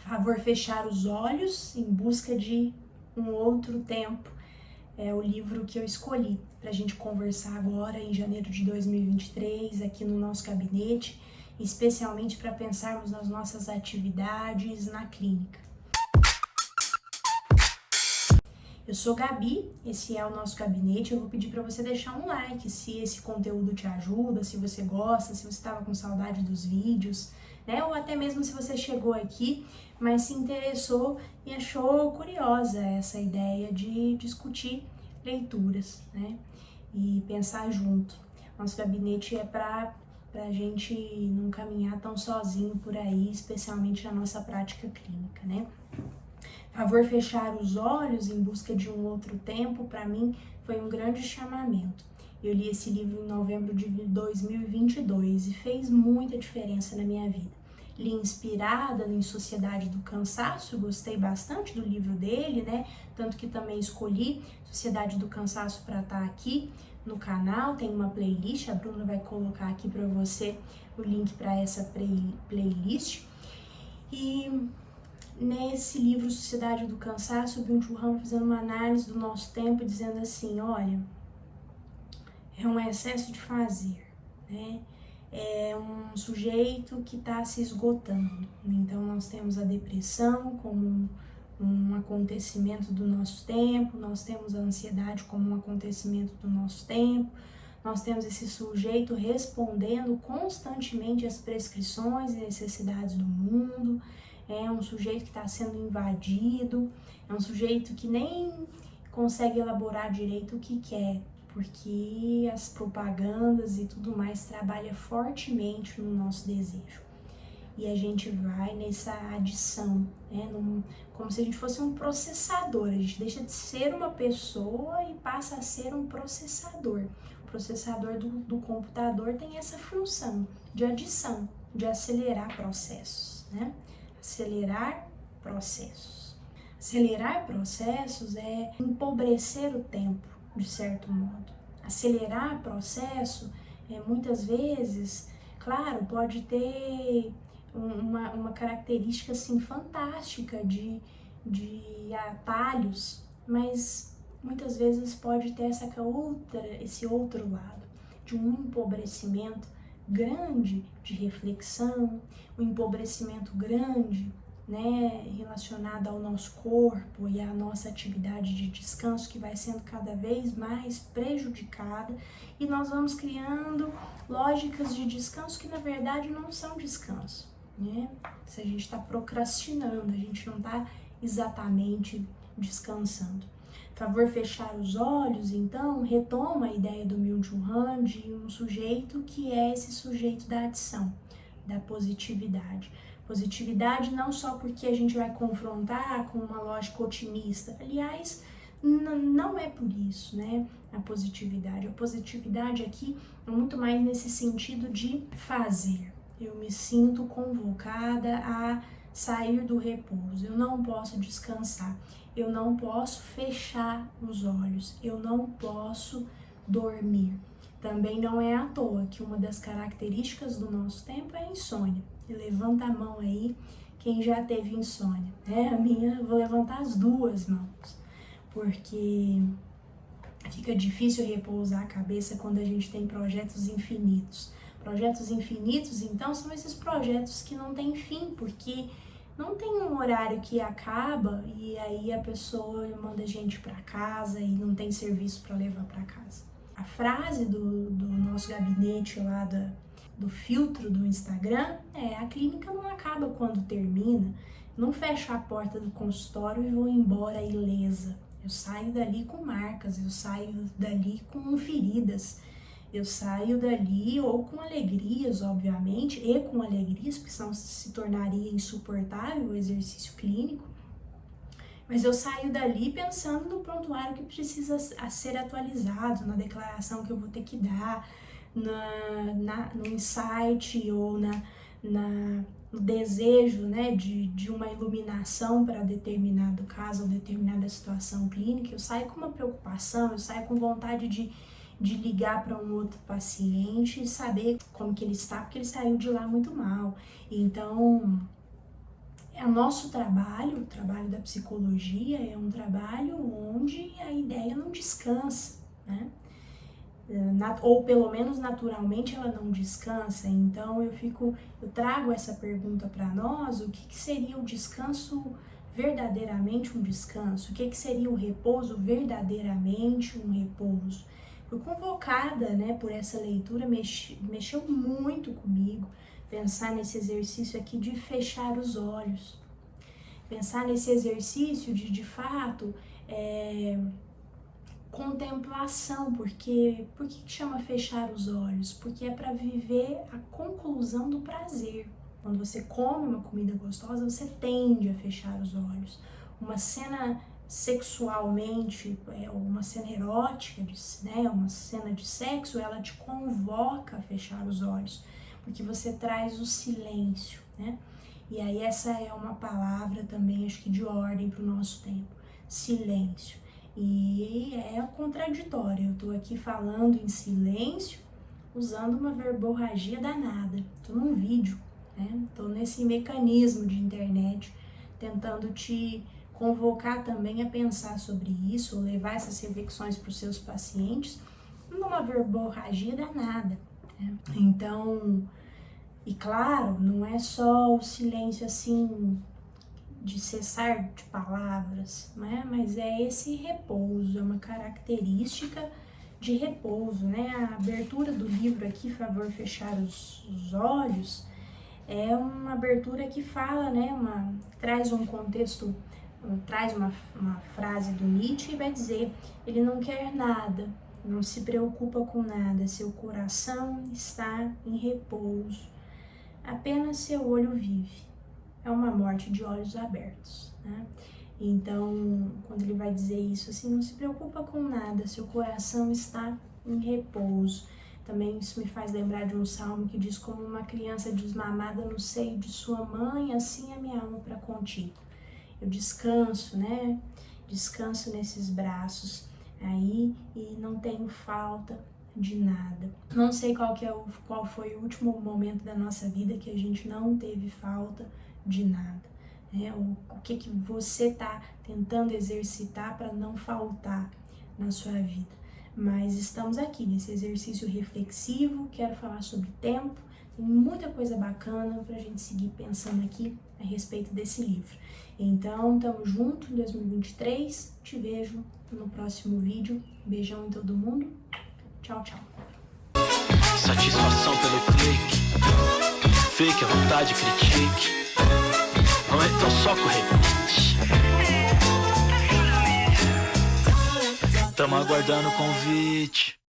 Favor fechar os olhos em busca de um outro tempo. É o livro que eu escolhi para a gente conversar agora em janeiro de 2023 aqui no nosso gabinete, especialmente para pensarmos nas nossas atividades na clínica. Eu sou Gabi, esse é o nosso gabinete. Eu vou pedir para você deixar um like se esse conteúdo te ajuda, se você gosta, se você estava com saudade dos vídeos, né? Ou até mesmo se você chegou aqui, mas se interessou e achou curiosa essa ideia de discutir leituras, né? E pensar junto. Nosso gabinete é para a gente não caminhar tão sozinho por aí, especialmente na nossa prática clínica, né? Favor fechar os olhos em busca de um outro tempo, para mim, foi um grande chamamento. Eu li esse livro em novembro de 2022 e fez muita diferença na minha vida. Li inspirada em Sociedade do Cansaço, gostei bastante do livro dele, né? Tanto que também escolhi Sociedade do Cansaço para estar aqui no canal. Tem uma playlist, a Bruna vai colocar aqui para você o link para essa playlist. E nesse livro Sociedade do Cansaço, o Byung-Chul Han fazendo uma análise do nosso tempo, dizendo assim, olha, é um excesso de fazer, né? É um sujeito que está se esgotando. Então nós temos a depressão como um acontecimento do nosso tempo, nós temos a ansiedade como um acontecimento do nosso tempo, nós temos esse sujeito respondendo constantemente às prescrições e necessidades do mundo, é um sujeito que está sendo invadido, é um sujeito que nem consegue elaborar direito o que quer, porque as propagandas e tudo mais trabalham fortemente no nosso desejo. E a gente vai nessa adição, né? Como se a gente fosse um processador, a gente deixa de ser uma pessoa e passa a ser um processador. O processador do computador tem essa função de adição, de acelerar processos, né? Acelerar processos. Acelerar processos é empobrecer o tempo, de certo modo. Acelerar processo muitas vezes, claro, pode ter uma característica assim fantástica de atalhos, mas muitas vezes pode ter esse outro lado, de um empobrecimento grande de reflexão, um empobrecimento grande, né, relacionado ao nosso corpo e à nossa atividade de descanso, que vai sendo cada vez mais prejudicada, e nós vamos criando lógicas de descanso que na verdade não são descanso, né? Se a gente está procrastinando, a gente não está exatamente descansando. Favor fechar os olhos, então, retoma a ideia do Byung-Chul Han de um sujeito que é esse sujeito da adição, da positividade. Positividade não só porque a gente vai confrontar com uma lógica otimista, aliás, não é por isso, né, a positividade aqui é muito mais nesse sentido de fazer. Eu me sinto convocada a sair do repouso, eu não posso descansar, eu não posso fechar os olhos, eu não posso dormir. Também não é à toa que uma das características do nosso tempo é a insônia. E levanta a mão aí quem já teve insônia, né? A minha, eu vou levantar as duas mãos, porque fica difícil repousar a cabeça quando a gente tem projetos infinitos. Projetos infinitos, então, são esses projetos que não têm fim, porque não tem um horário que acaba e aí a pessoa manda a gente para casa e não tem serviço para levar para casa. A frase do nosso gabinete lá do filtro do Instagram é: a clínica não acaba quando termina, não fecho a porta do consultório e vou embora ilesa. Eu saio dali com marcas, eu saio dali com feridas, eu saio dali ou com alegrias, obviamente, e com alegrias, porque senão se tornaria insuportável o exercício clínico, mas eu saio dali pensando no prontuário que precisa ser atualizado, na declaração que eu vou ter que dar, no insight ou no desejo, né, de uma iluminação para determinado caso ou determinada situação clínica. Eu saio com uma preocupação, eu saio com vontade de ligar para um outro paciente e saber como que ele está, porque ele saiu de lá muito mal. Então, é o nosso trabalho, o trabalho da psicologia é um trabalho onde a ideia não descansa, né? Ou pelo menos naturalmente ela não descansa. Então eu trago essa pergunta para nós: o que seria o descanso verdadeiramente um descanso? O que seria o repouso verdadeiramente um repouso? Fui convocada, né, por essa leitura, mexeu muito comigo, pensar nesse exercício aqui de fechar os olhos, pensar nesse exercício de fato, contemplação. Por que chama fechar os olhos? Porque é para viver a conclusão do prazer. Quando você come uma comida gostosa, você tende a fechar os olhos. Uma cena sexualmente, uma cena erótica, né, uma cena de sexo, ela te convoca a fechar os olhos, porque você traz o silêncio, né? E aí essa é uma palavra também, acho que de ordem para o nosso tempo, silêncio. E é contraditório, eu tô aqui falando em silêncio, usando uma verborragia danada. Tô num vídeo, né? Tô nesse mecanismo de internet, tentando te convocar também a pensar sobre isso, ou levar essas reflexões para os seus pacientes, numa verborragia danada, né? Então, e claro, não é só o silêncio assim, de cessar de palavras, né? Mas é esse repouso, é uma característica de repouso, né? A abertura do livro aqui, Favor Fechar os Olhos, é uma abertura que fala, né? Traz um contexto, traz uma frase do Nietzsche e vai dizer: ele não quer nada, não se preocupa com nada, seu coração está em repouso, apenas seu olho vive. É uma morte de olhos abertos, né? Então, quando ele vai dizer isso, assim, não se preocupa com nada, seu coração está em repouso. Também isso me faz lembrar de um salmo que diz: como uma criança desmamada no seio de sua mãe, assim é minha alma para contigo. Eu descanso, né? Descanso nesses braços aí e não tenho falta de nada. Não sei qual foi o último momento da nossa vida que a gente não teve falta de nada, né? O que você está tentando exercitar para não faltar na sua vida. Mas estamos aqui nesse exercício reflexivo, quero falar sobre tempo, tem muita coisa bacana para a gente seguir pensando aqui a respeito desse livro. Então, tamo junto em 2023, te vejo no próximo vídeo, beijão em todo mundo, tchau, tchau. Satisfação pelo clique, fake, a vontade critique. Não é tão só correr. Tamo aguardando o convite.